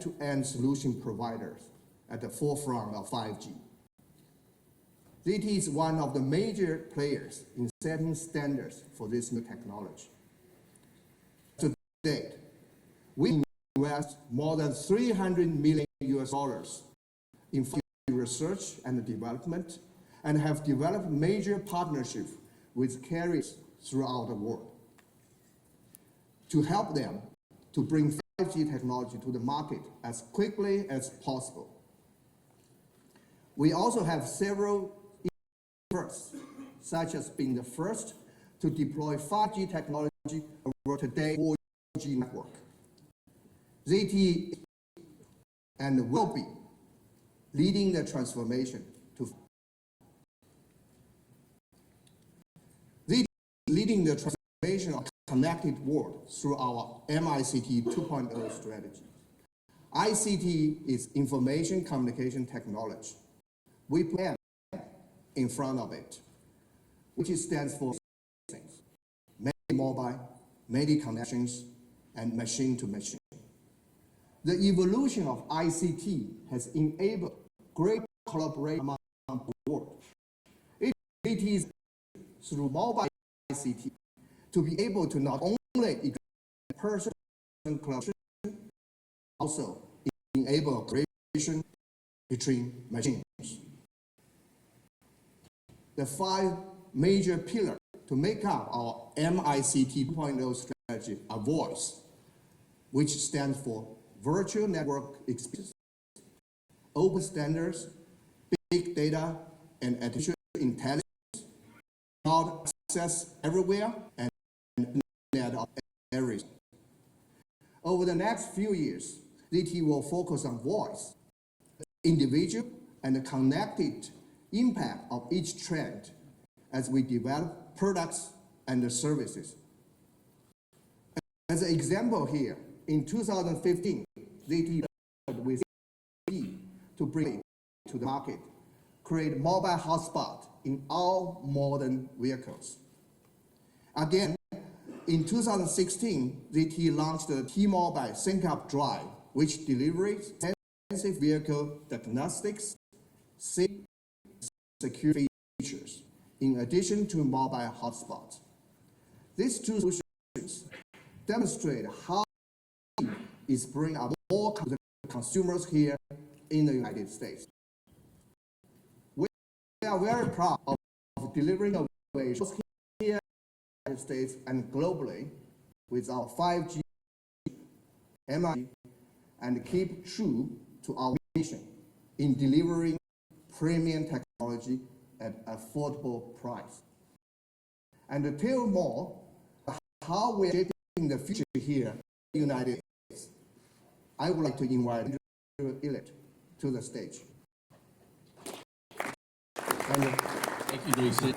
end-to-end solution providers at the forefront of 5G. ZTE is one of the major players in setting standards for this new technology. To date, we invest more than $300 million in 5G research and development, and have developed major partnerships with carriers throughout the world to help them to bring 5G technology to the market as quickly as possible. We also have several firsts, such as being the first to deploy 5G technology over today's 4G network. ZTE and will be leading the transformation to ZTE leading the transformation of connected world through our MICT 2.0 strategy. ICT is information communication technology. We put M in front of it, which stands for things: many mobile, many connections, and machine to machine. The evolution of ICT has enabled great collaboration among the world. It is through mobile ICT to be able to not only person collaboration, also enable collaboration between machines. The 5 major pillars to make up our MICT 2.0 strategy are voice, which stands for virtual network experience, open standards, big data, and artificial intelligence, cloud access everywhere, and Internet of everything. Over the next few years, ZTE will focus on voice, individual and connected impact of each trend as we develop products and services. As an example here, in 2015, ZTE with ZTE to bring it to the market, create mobile hotspot in all modern vehicles. Again, in 2016, ZTE launched the T-Mobile Sync Up Drive, which delivers extensive vehicle diagnostics, safety, security features, in addition to mobile hotspots. These two solutions demonstrate how is bringing more to the consumers here in the United States. We are very proud of delivering innovations here in the United States and globally with our 5G MICT, and keep true to our mission in delivering premium technology at affordable price. And to tell more how we're shaping the future here in the United States, I would like to invite Andrew Illett to the stage. Thank you, Lisa.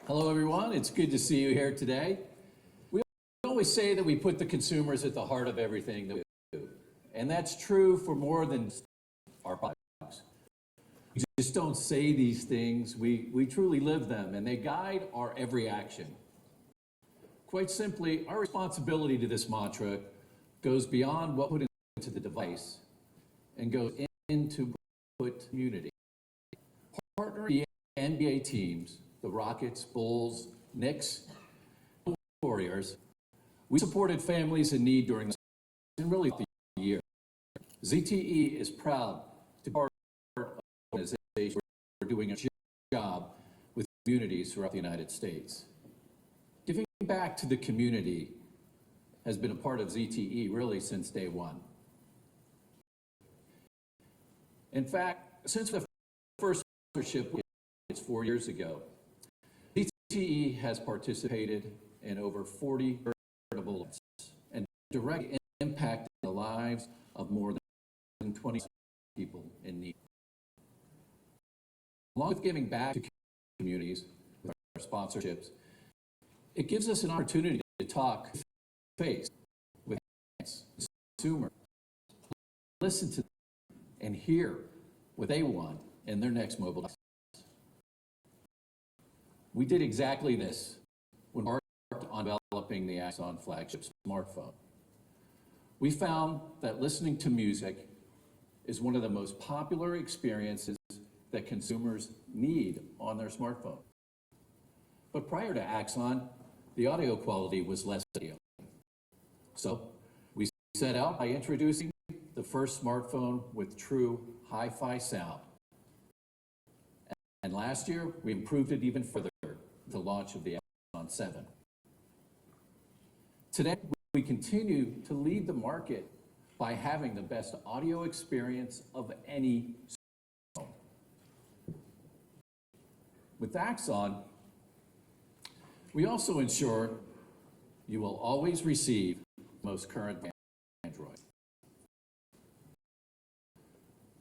Hello, everyone. It's good to see you here today. We always say that we put the consumers at the heart of everything that we do, and that's true for more than our products. We just don't say these things. We truly live them, and they guide our every action. Quite simply, our responsibility to this mantra goes beyond what we put into the device and goes into put community. Partnering the NBA teams, the Rockets, Bulls, Knicks, Warriors, we supported families in need during and really the year. ZTE is proud to be part of an organization who are doing a job with communities throughout the United States. Giving back to the community has been a part of ZTE really since day one. In fact, since the first partnership 4 years ago, ZTE has participated in over 40 charitable events and directly impacted the lives of more than 20 people in need. Along with giving back to communities with our sponsorships, it gives us an opportunity to talk face with consumers, listen to them, and hear what they want in their next mobile device. We did exactly this when we worked on developing the Axon flagship smartphone. We found that listening to music is one of the most popular experiences that consumers need on their smartphone. But prior to Axon, the audio quality was less ideal. So we set out by introducing the first smartphone with true hi-fi sound. And last year, we improved it even further with the launch of the Axon 7. Today, we continue to lead the market by having the best audio experience of any smartphone. With Axon, we also ensure you will always receive the most current Android.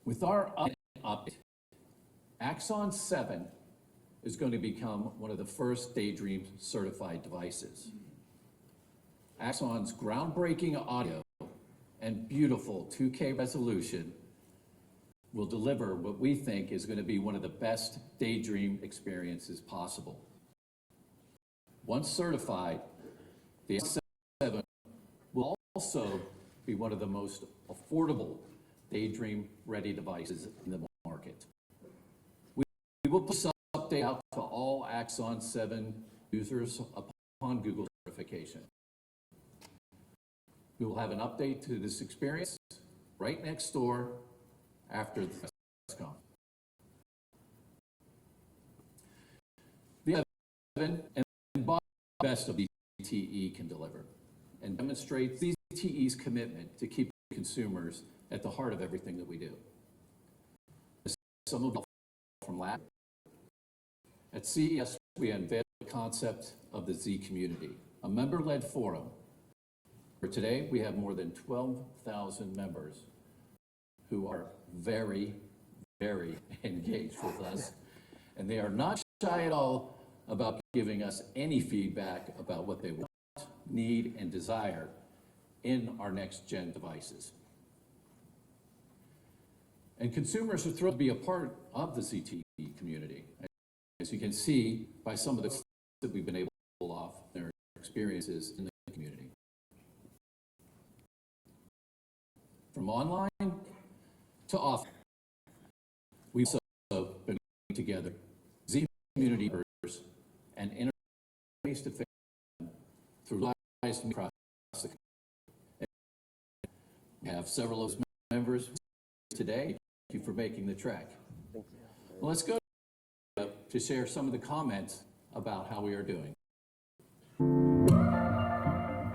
With our update, Axon 7 is going to become one of the first Daydream certified devices. Axon's groundbreaking audio and beautiful 2K resolution will deliver what we think is going to be one of the best Daydream experiences possible. Once certified, the Axon 7 will also be one of the most affordable Daydream-ready devices in the market. We will put this update out to all Axon 7 users upon Google certification. We will have an update to this experience right next door after the press-con. The 7 and best of ZTE can deliver and demonstrates ZTE's commitment to keep consumers at the heart of everything that we do. Some of you from last at CES, we unveiled the concept of the Z community, a member-led forum where today we have more than 12,000 members who are very, very engaged with us, and they are not shy at all about giving us any feedback about what they want, need, and desire in our next-gen devices. And consumers are thrilled to be a part of the ZTE community. As you can see by some of the that we've been able to pull off their experiences in the community. From online to offline, we've also been putting together Z community members and face-to-face through live across the country. We have several of those members today. Thank you for making the trek. Thank you. Well, let's go to share some of the comments about how we are doing.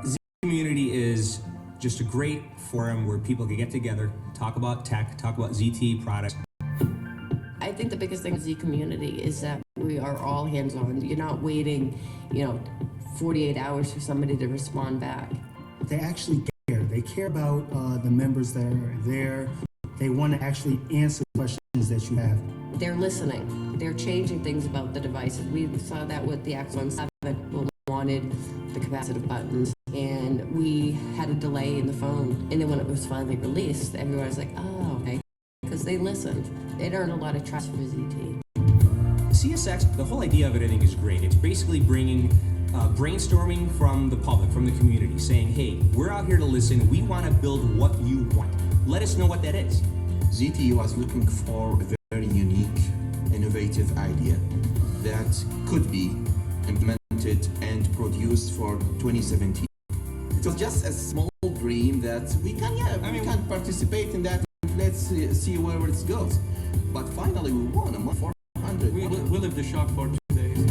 Z Community is just a great forum where people can get together, talk about tech, talk about ZTE products. I think the biggest thing with Z Community is that we are all hands-on. You're not waiting, 48 hours for somebody to respond back. They actually care. They care about the members that are there. They want to actually answer questions that you have. They're listening. They're changing things about the devices. We saw that with the Axon 7. We wanted the capacitive buttons, and we had a delay in the phone. And then when it was finally released, everyone was like, oh, okay. Because they listened. It earned a lot of trust for ZTE. CSX, the whole idea of it, I think, is great. It's basically bringing brainstorming from the public, from the community, saying, hey, we're out here to listen. We want to build what you want. Let us know what that is. ZTE was looking for a very unique, innovative idea that could be implemented and produced for 2017. It was just a small dream that we can participate in that. Let's see where it goes. But finally, we won a 400. We lived the shock for 2 days.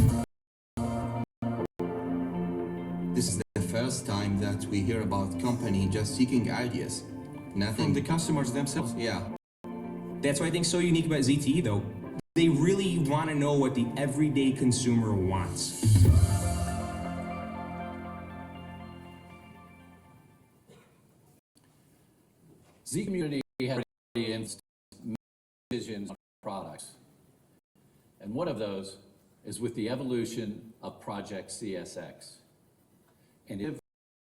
This is the first time that we hear about company just seeking ideas. Nothing. From the customers themselves. Yeah. That's what I think is so unique about ZTE, though. They really want to know what the everyday consumer wants. Z Community has already visions on products. And one of those is with the evolution of Project CSX. And it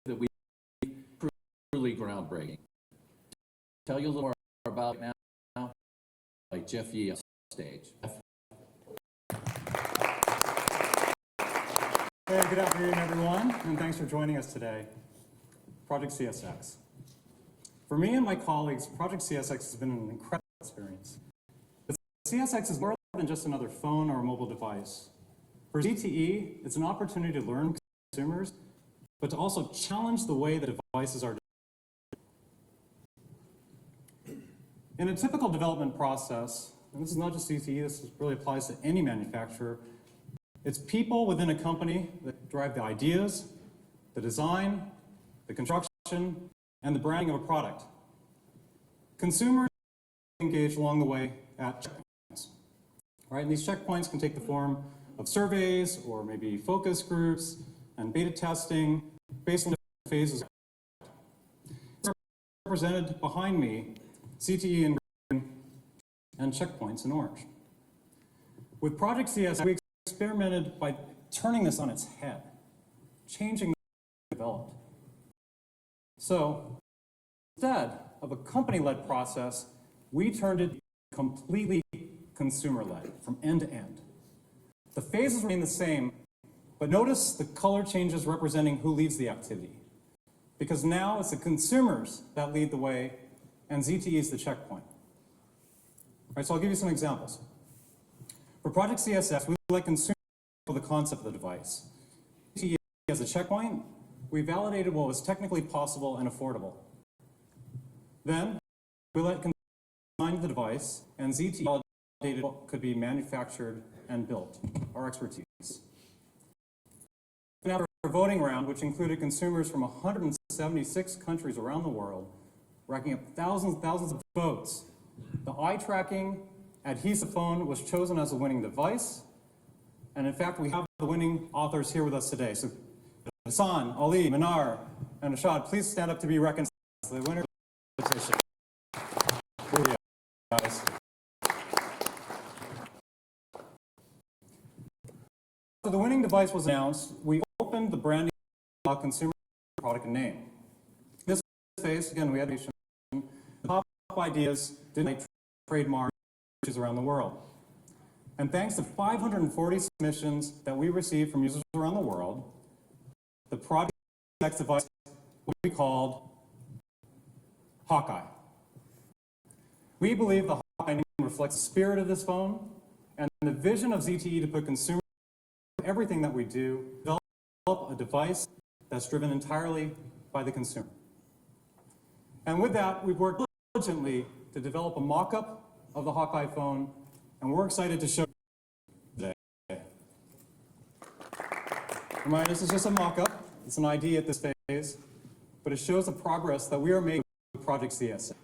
that we truly groundbreaking. Tell you a little more about it now by Jeff Yee on stage. Hey, good afternoon, everyone, and thanks for joining us today. Project CSX. For me and my colleagues, Project CSX has been an incredible experience. But CSX is more than just another phone or a mobile device. For ZTE, it's an opportunity to learn from consumers, but to also challenge the way that devices are developed. In a typical development process, and this is not just ZTE, this really applies to any manufacturer, it's people within a company that drive the ideas, the design, the construction, and the branding of a product. Consumers engage along the way at checkpoints. Right? And these checkpoints can take the form of surveys or maybe focus groups and beta testing based on different phases. Represented behind me, ZTE in green and checkpoints in orange. With Project CSX, we experimented by turning this on its head, changing the developed. So instead of a company-led process, we turned it completely consumer-led from end to end. The phases remain the same, but notice the color changes representing who leads the activity. Because now it's the consumers that lead the way, and ZTE is the checkpoint. All right, so I'll give you some examples. For Project CSX, we let consumers know the concept of the device. ZTE as a checkpoint, we validated what was technically possible and affordable. Then, we let consumers design the device, and ZTE validated what could be manufactured and built, our expertise. And after a voting round, which included consumers from 176 countries around the world, racking up thousands and thousands of votes, the eye-tracking adhesive phone was chosen as the winning device, and in fact, we have the winning authors here with us today. So, Hassan, Ali, Minar, and Ashad, please stand up to be recognized. The winner of the competition. Here we are, guys. So the winning device was announced. We opened the branding of consumer product and name. This phase, again, we had the top ideas didn't trademark around the world. And thanks to 540 submissions that we received from users around the world, the Project CSX device will be called Hawkeye. We believe the Hawkeye name reflects the spirit of this phone and the vision of ZTE to put consumers in everything that we do, develop a device that's driven entirely by the consumer. And with that, we've worked diligently to develop a mock-up of the Hawkeye phone, and we're excited to show you today. Remind this is just a mock-up. It's an idea at this phase, but it shows the progress that we are making with Project CSX.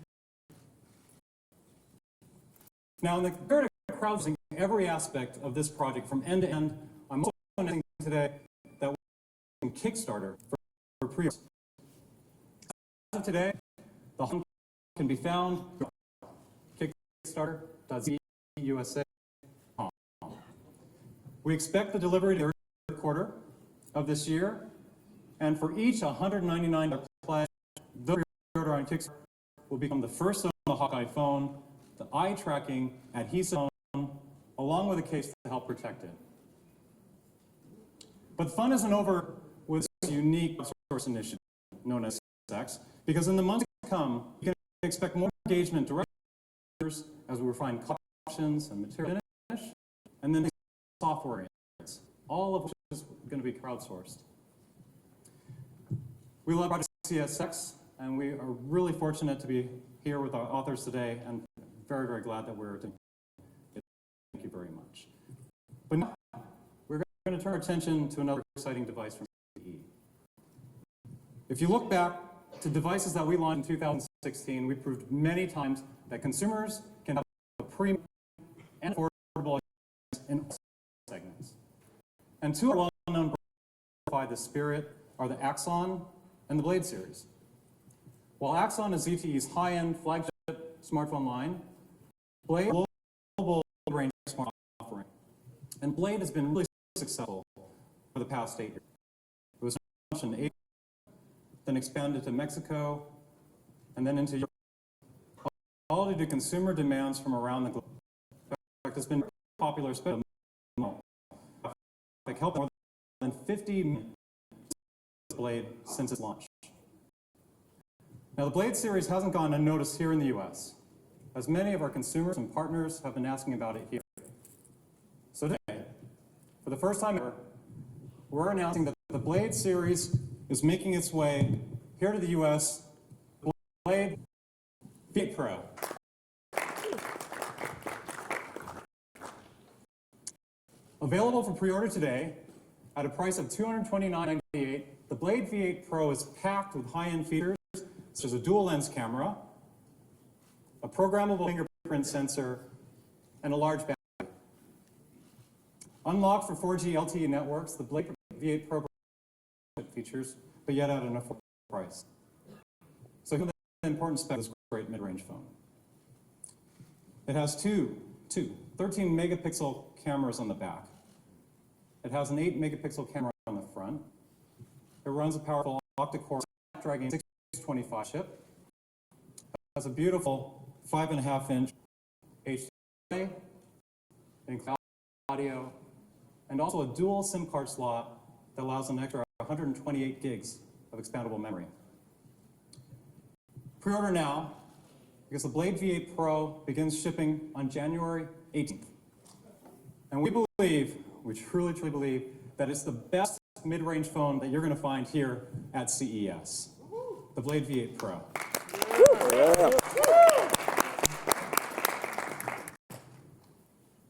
Now, in the spirit of crowdsourcing every aspect of this project from end to end, I'm also announcing today that we're in Kickstarter for pre-orders. As of today, the phone can be found Kickstarter.ZTEUSA.com. We expect the delivery to the third quarter of this year, and for each $199 pledge, the pre-order on Kickstarter will become the first on the Hawkeye phone, the eye-tracking adhesive phone, along with a case to help protect it. But the fun isn't over with this unique source initiative known as CSX, because in the months to come, you can expect more engagement directly as we refine options and material finish, and then software aids, all of which is going to be crowdsourced. We love Project CSX, and we are really fortunate to be here with our authors today, and very, very glad that we're doing it. Thank you very much. But now, we're going to turn our attention to another exciting device from ZTE. If you look back to devices that we launched in 2016, we proved many times that consumers can have a premium and affordable in all segments. And two are well-known by the spirit are the Axon and the Blade series. While Axon is ZTE's high-end flagship smartphone line, Blade is a global range smartphone offering. And Blade has been really successful for the past 8 years. It was launched in Asia, then expanded to Mexico, and then into Europe, all due to consumer demands from around the globe. In fact, it's been popular, especially like helped more than 50 million Blade since its launch. Now, the Blade series hasn't gone unnoticed here in the US, as many of our consumers and partners have been asking about it here. So today, for the first time ever, we're announcing that the Blade series is making its way here to the US, Blade V8 Pro. Available for pre-order today at a price of $229.98, the Blade V8 Pro is packed with high-end features such as a dual lens camera, a programmable fingerprint sensor, and a large battery. Unlocked for 4G LTE networks, the Blade V8 Pro features, but yet at an affordable price. So here's the important spec of this great mid-range phone. It has two 13 megapixel cameras on the back. It has an 8 megapixel camera on the front. It runs a powerful octa-core Snapdragon 625 chip. It has a beautiful 5.5-inch HD display, includes audio, and also a dual SIM card slot that allows an extra 128 gigs of expandable memory. Pre-order now, because the Blade V8 Pro begins shipping on January 18th. And we truly believe that it's the best mid-range phone that you're going to find here at CES. The Blade V8 Pro.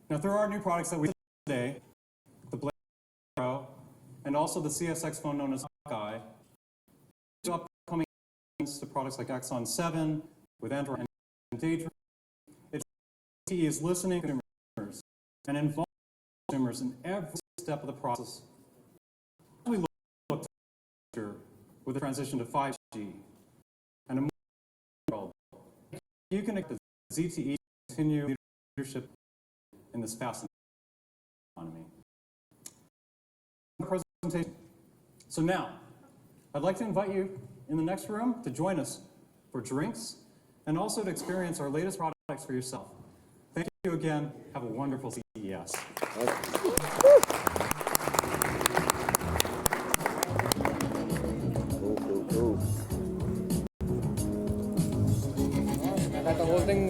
Now, through our new products that we today, the Blade Pro, and also the CSX phone known as Hawkeye, upcoming to products like Axon 7 with Android and Daydream, ZTE is listening to consumers and involving consumers in every step of the process. We look to the future with the transition to 5G and a more world. You can expect the ZTE continue leadership in this fast economy. Presentation. So now, I'd like to invite you in the next room to join us for drinks and also to experience our latest products for yourself. Thank you again. Have a wonderful CES. Kata holding,